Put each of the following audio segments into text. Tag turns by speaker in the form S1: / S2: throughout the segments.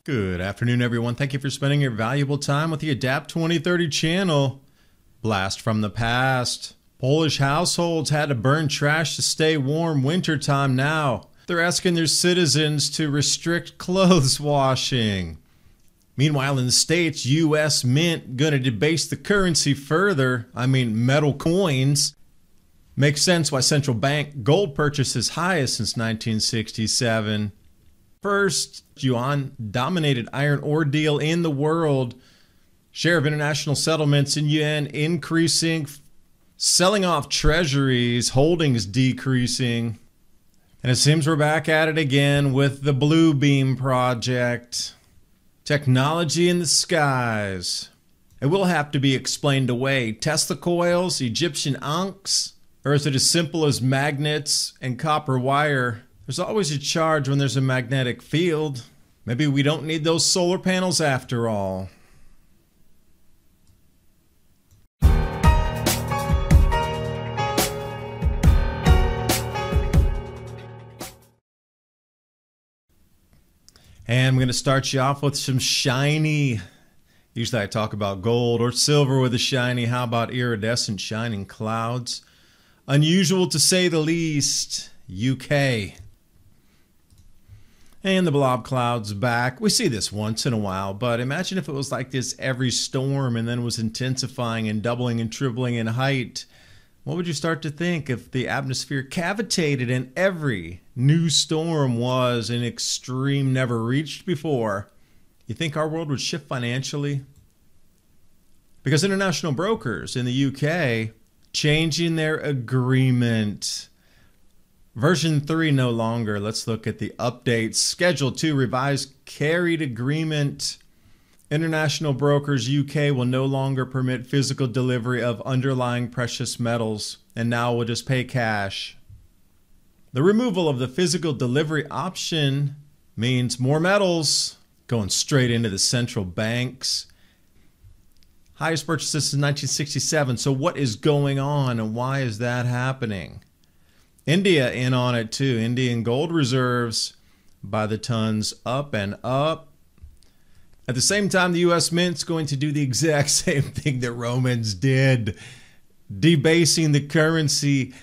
S1: Good afternoon, everyone. Thank you for spending your valuable time with the Adapt 2030 channel. Blast from the past. Polish households had to burn trash to stay warm wintertime now. They're asking their citizens to restrict clothes washing. Meanwhile, in the States, U.S. Mint gonna debase the currency further. Metal coins. Makes sense why central bank gold purchases highest since 1967. First yuan dominated iron ore deal in the world. Share of international settlements in yuan increasing. Selling off treasuries, holdings decreasing. And it seems we're back at it again with the Blue Beam project. Technology in the skies. It will have to be explained away. Tesla coils, Egyptian ankhs, or is it as simple as magnets and copper wire? There's always a charge when there's a magnetic field. Maybe we don't need those solar panels after all. And I'm going to start you off with some shiny. Usually I talk about gold or silver with a shiny. How about iridescent shining clouds? Unusual to say the least. UK. And the blob cloud's back. We see this once in a while, but imagine if it was like this every storm and then was intensifying and doubling and tripling in height. What would you start to think if the atmosphere cavitated and every new storm was an extreme never reached before? You think our world would shift financially? Because international brokers in the UK changing their agreement. Version 3 no longer. Let's look at the updates. Schedule 2 revised carried agreement. International brokers UK will no longer permit physical delivery of underlying precious metals and now will just pay cash. The removal of the physical delivery option means more metals going straight into the central banks. Highest purchases since 1967. So what is going on and why is that happening? India in on it too. Indian gold reserves by the tons up and up. At the same time, the U.S. Mint's going to do the exact same thing that Romans did, debasing the currency.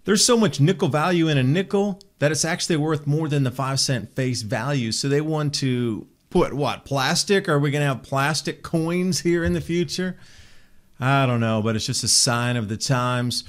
S1: There's so much nickel value in a nickel that it's actually worth more than the 5-cent face value. So they want to put what? Plastic? Are we going to have plastic coins here in the future? I don't know, but it's just a sign of the times.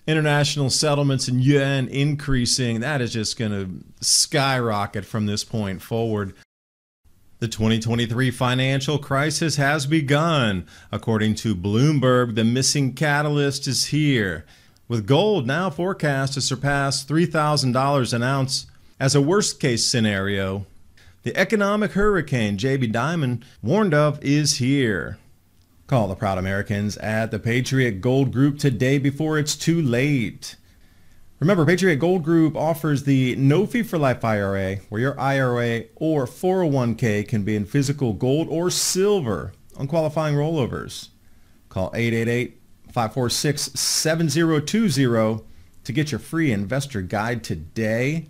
S1: International settlements in yuan increasing. That is just going to skyrocket from this point forward. The 2023 financial crisis has begun. According to Bloomberg, the missing catalyst is here, with gold now forecast to surpass $3,000 an ounce as a worst-case scenario. The economic hurricane J.B. Diamond warned of is here. Call the proud Americans at the Patriot Gold Group today before it's too late. Remember, Patriot Gold Group offers the no fee for life IRA, where your IRA or 401k can be in physical gold or silver on qualifying rollovers. Call 888-546-7020 to get your free investor guide today.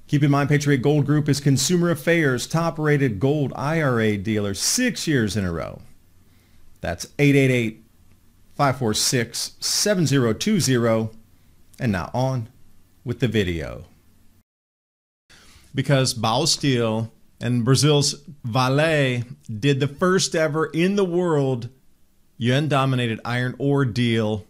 S1: Keep in mind, Patriot Gold Group is Consumer Affairs' top-rated gold IRA dealer 6 years in a row. That's 888-546-7020. And now on with the video. Because Baosteel and Brazil's Vale did the first ever in the world yuan-dominated iron ore deal.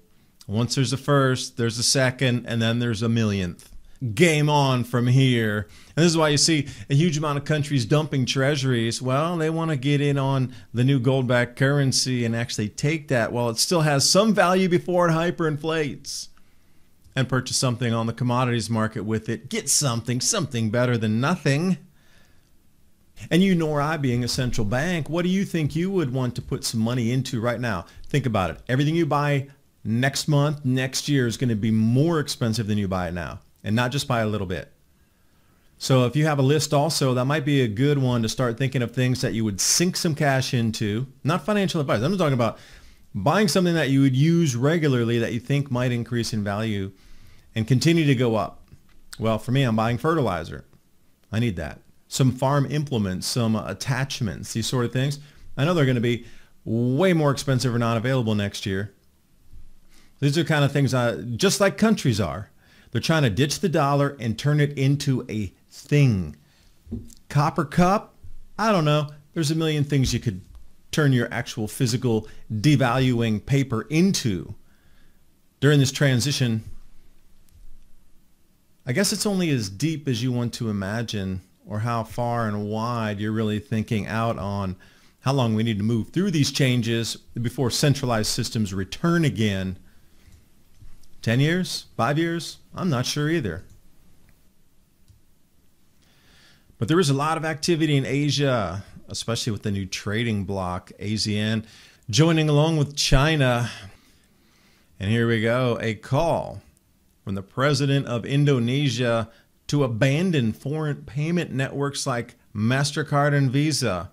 S1: Once there's a first, there's a second, and then there's a millionth. Game on from here. And this is why you see a huge amount of countries dumping treasuries. Well, they want to get in on the new gold-backed currency and actually take that while it still has some value before it hyperinflates, and purchase something on the commodities market with it. Get something better than nothing. And you nor I being a central bank, what do you think you would want to put some money into right now? Think about it. Everything you buy next month, next year is going to be more expensive than you buy it now. And not just by a little bit. So if you have a list also, that might be a good one to start thinking of things that you would sink some cash into. Not financial advice. I'm talking about buying something that you would use regularly that you think might increase in value and continue to go up. Well, for me, I'm buying fertilizer. I need that. some farm implements, some attachments, these sort of things. I know they're going to be way more expensive or not available next year. These are kind of things just like countries are. They're trying to ditch the dollar and turn it into a thing. Copper cup? I don't know. There's a million things you could turn your actual physical devaluing paper into during this transition. I guess it's only as deep as you want to imagine, or how far and wide you're really thinking out on how long we need to move through these changes before centralized systems return again. 10 years? 5 years? I'm not sure either. But there is a lot of activity in Asia, especially with the new trading bloc, ASEAN, joining along with China. And here we go, a call from the president of Indonesia to abandon foreign payment networks like MasterCard and Visa.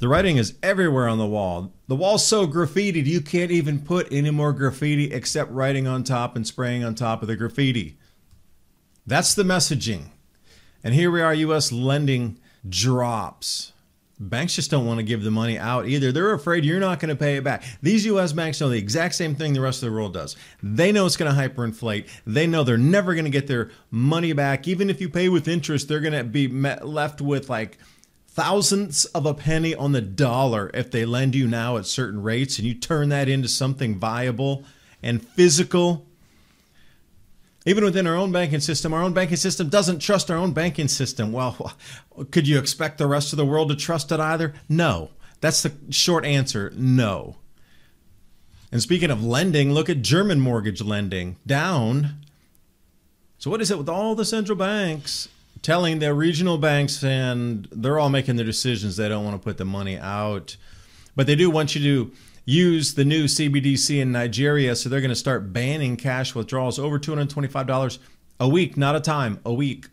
S1: The writing is everywhere on the wall. The wall's so graffitied you can't even put any more graffiti except writing on top and spraying on top of the graffiti. That's the messaging. And here we are, U.S. lending drops. Banks just don't want to give the money out either. They're afraid you're not going to pay it back. These U.S. banks know the exact same thing the rest of the world does. They know it's going to hyperinflate. They know they're never going to get their money back. Even if you pay with interest, they're going to be left with like thousandths of a penny on the dollar if they lend you now at certain rates and you turn that into something viable and physical. Even within our own banking system doesn't trust our own banking system. Well, could you expect the rest of the world to trust it either? No. That's the short answer, no. And speaking of lending, look at German mortgage lending, down. So what is it with all the central banks telling their regional banks, and they're all making their decisions, they don't want to put the money out, but they do want you to use the new CBDC in Nigeria, so they're going to start banning cash withdrawals over $225 a week, not a time, a week.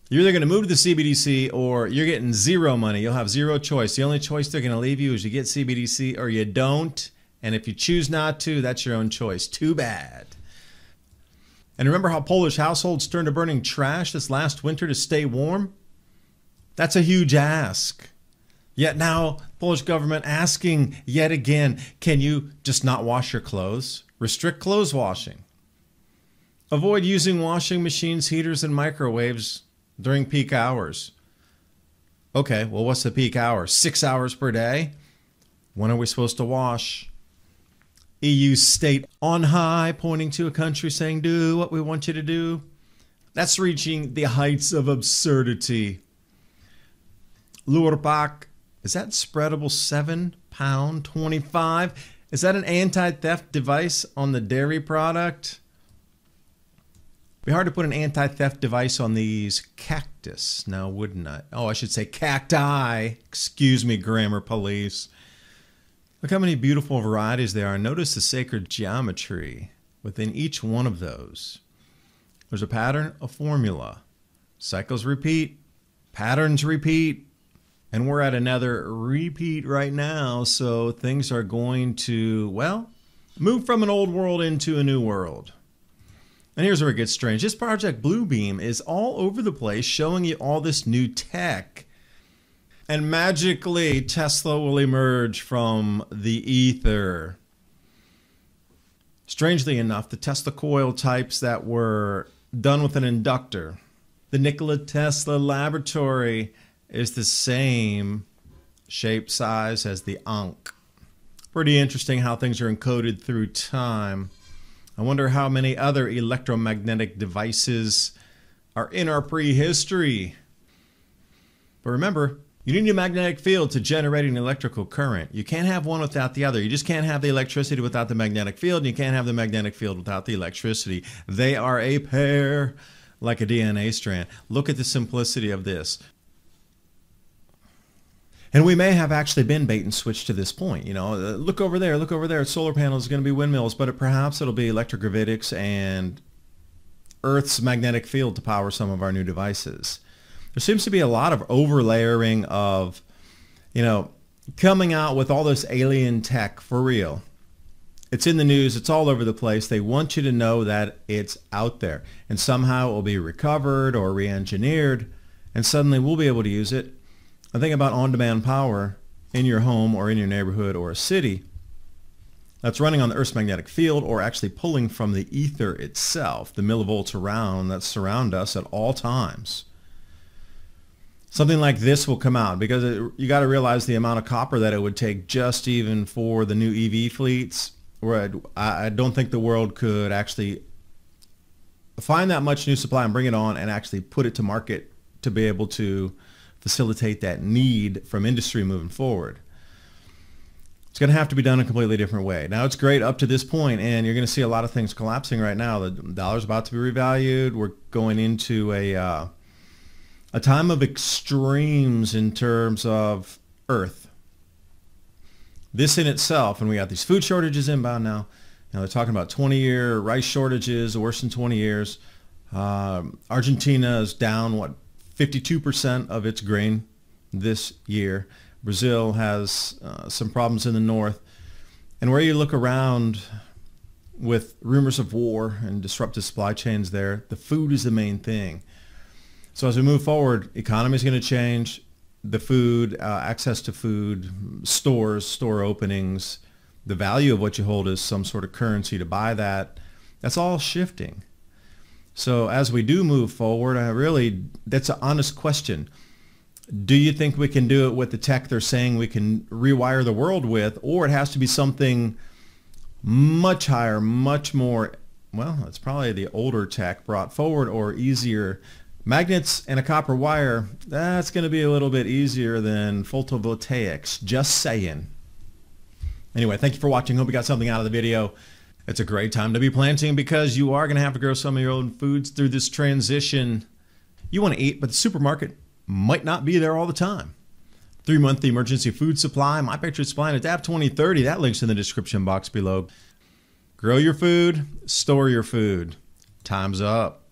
S1: You're either going to move to the CBDC or you're getting zero money. You'll have zero choice. The only choice they're going to leave you is you get CBDC or you don't, and if you choose not to, that's your own choice. Too bad. And remember how Polish households turned to burning trash this last winter to stay warm? That's a huge ask. Yet now, Polish government asking yet again, can you just not wash your clothes? Restrict clothes washing. Avoid using washing machines, heaters, and microwaves during peak hours. Okay, well, what's the peak hour? 6 hours per day? When are we supposed to wash? EU state on high, pointing to a country saying, do what we want you to do. That's reaching the heights of absurdity. Lurpak, is that spreadable £7, 25? Is that an anti-theft device on the dairy product? It'd be hard to put an anti-theft device on these cactus now, wouldn't it? Oh, I should say cacti. Excuse me, grammar police. Look how many beautiful varieties there are. Notice the sacred geometry within each one of those. There's a pattern, a formula. Cycles repeat, patterns repeat, and we're at another repeat right now. So things are going to, well, move from an old world into a new world. And here's where it gets strange. This Project Bluebeam is all over the place, showing you all this new tech. And magically, Tesla will emerge from the ether. Strangely enough, the Tesla coil types that were done with an inductor, the Nikola Tesla laboratory, is the same shape, size as the UNC. Pretty interesting how things are encoded through time. I wonder how many other electromagnetic devices are in our prehistory. But remember, you need a magnetic field to generate an electrical current. You can't have one without the other. You just can't have the electricity without the magnetic field, and you can't have the magnetic field without the electricity. They are a pair, like a DNA strand. Look at the simplicity of this. And we may have actually been bait and switch to this point. You know, look over there, solar panels are going to be windmills, but perhaps it'll be electrogravitics and Earth's magnetic field to power some of our new devices. There seems to be a lot of overlayering of, you know, coming out with all this alien tech for real. It's in the news. It's all over the place. They want you to know that it's out there. And somehow it will be recovered or re-engineered. and suddenly we'll be able to use it. And think about on-demand power in your home or in your neighborhood or a city that's running on the Earth's magnetic field, or actually pulling from the ether itself, the millivolts around that surround us at all times. Something like this will come out, because you got to realize the amount of copper that it would take just even for the new EV fleets, where I don't think the world could actually find that much new supply and bring it on and actually put it to market to be able to facilitate that need from industry moving forward. It's going to have to be done a completely different way. Now, it's great up to this point, and you're going to see a lot of things collapsing right now. The dollar's about to be revalued. We're going into a time of extremes in terms of Earth. This in itself, and we got these food shortages inbound now. They're talking about 20-year rice shortages, the worst in 20 years. Argentina is down, 52% of its grain this year. Brazil has some problems in the north. And where you look around with rumors of war and disrupted supply chains there, the food is the main thing. So as we move forward, economy is going to change. The food, access to food, stores, store openings, the value of what you hold as some sort of currency to buy that, that's all shifting. So as we do move forward, that's an honest question. Do you think we can do it with the tech they're saying we can rewire the world with, or it has to be something much higher, much more, well, it's probably the older tech brought forward, or easier? Magnets and a copper wire, that's going to be a little bit easier than photovoltaics, just saying. Anyway, thank you for watching. Hope you got something out of the video. It's a great time to be planting, because you are going to have to grow some of your own foods through this transition. You want to eat, but the supermarket might not be there all the time. 3-month emergency food supply, My Patriot Supply, and Adapt 2030. That link's in the description box below. Grow your food, store your food. Time's up.